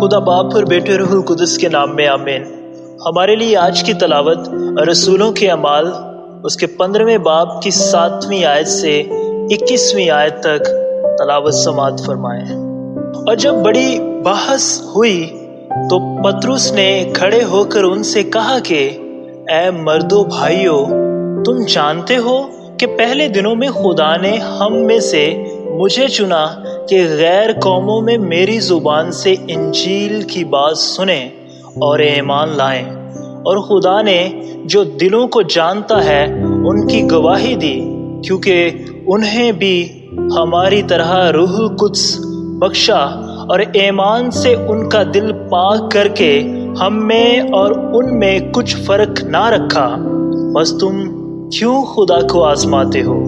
خدا باپ اور بیٹے روح القدس کے نام میں آمین۔ ہمارے لیے آج کی تلاوت رسولوں کے اعمال اس کے 15ویں باب کی 7ویں آیت سے 21ویں آیت تک تلاوت سماعت فرمائیں۔ اور جب بڑی بحث ہوئی تو پطرس نے کھڑے ہو کر ان سے کہا کہ اے مردو بھائیو، تم جانتے ہو کہ پہلے دنوں میں خدا نے ہم میں سے مجھے چنا کہ غیر قوموں میں میری زبان سے انجیل کی بات سنیں اور ایمان لائیں، اور خدا نے جو دلوں کو جانتا ہے ان کی گواہی دی، کیونکہ انہیں بھی ہماری طرح روح القدس بخشا اور ایمان سے ان کا دل پاک کر کے ہم میں اور ان میں کچھ فرق نہ رکھا۔ بس تم کیوں خدا کو آزماتے ہو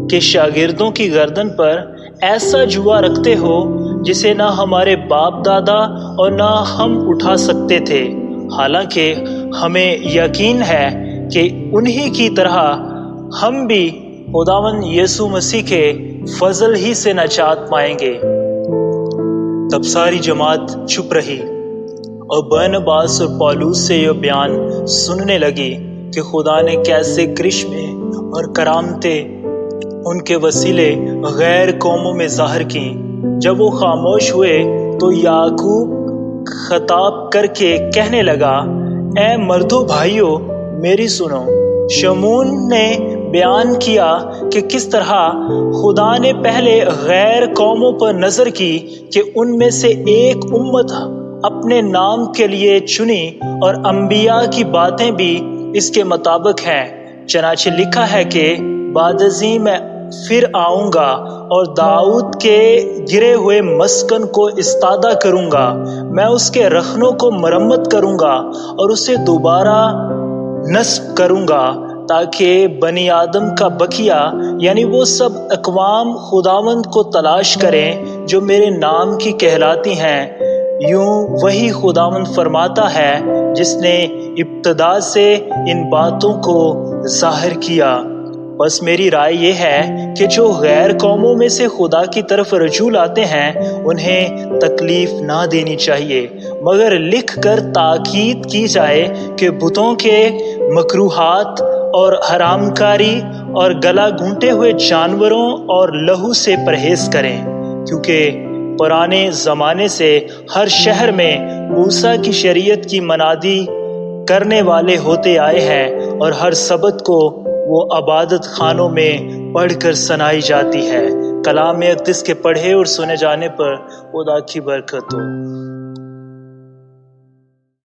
کہ شاگردوں کی گردن پر ایسا جوا رکھتے ہو جسے نہ ہمارے باپ دادا اور نہ ہم اٹھا سکتے تھے، حالانکہ ہمیں یقین ہے کہ انہی کی طرح ہم بھی خداوند یسوع مسیح کے فضل ہی سے نجات پائیں گے۔ تب ساری جماعت چپ رہی اور برنباس اور پولوس سے یہ بیان سننے لگی کہ خدا نے کیسے کرشمے اور کرامتیں ان کے وسیلے غیر قوموں میں ظاہر کی۔ جب وہ خاموش ہوئے تو یعقوب خطاب کر کے کہنے لگا، اے مردو بھائیو میری سنو۔ شمعون نے بیان کیا کہ کس طرح خدا نے پہلے غیر قوموں پر نظر کی کہ ان میں سے ایک امت اپنے نام کے لیے چنی، اور انبیاء کی باتیں بھی اس کے مطابق ہیں۔ چنانچہ لکھا ہے کہ بعد ازیں میں پھر آؤں گا اور داؤد کے گرے ہوئے مسکن کو استادہ کروں گا، میں اس کے رخنوں کو مرمت کروں گا اور اسے دوبارہ نصب کروں گا، تاکہ بنی آدم کا بقیہ یعنی وہ سب اقوام خداوند کو تلاش کریں جو میرے نام کی کہلاتی ہیں۔ یوں وہی خداوند فرماتا ہے جس نے ابتدا سے ان باتوں کو ظاہر کیا۔ بس میری رائے یہ ہے کہ جو غیر قوموں میں سے خدا کی طرف رجوع لاتے ہیں انہیں تکلیف نہ دینی چاہیے، مگر لکھ کر تاکید کی جائے کہ بتوں کے مکروہات اور حرام کاری اور گلا گھونٹے ہوئے جانوروں اور لہو سے پرہیز کریں، کیونکہ پرانے زمانے سے ہر شہر میں موسیٰ کی شریعت کی منادی کرنے والے ہوتے آئے ہیں، اور ہر سبت کو وہ عبادت خانوں میں پڑھ کر سنائی جاتی ہے۔ کلام اقدس کے پڑھے اور سنے جانے پر خدا کی برکت ہو۔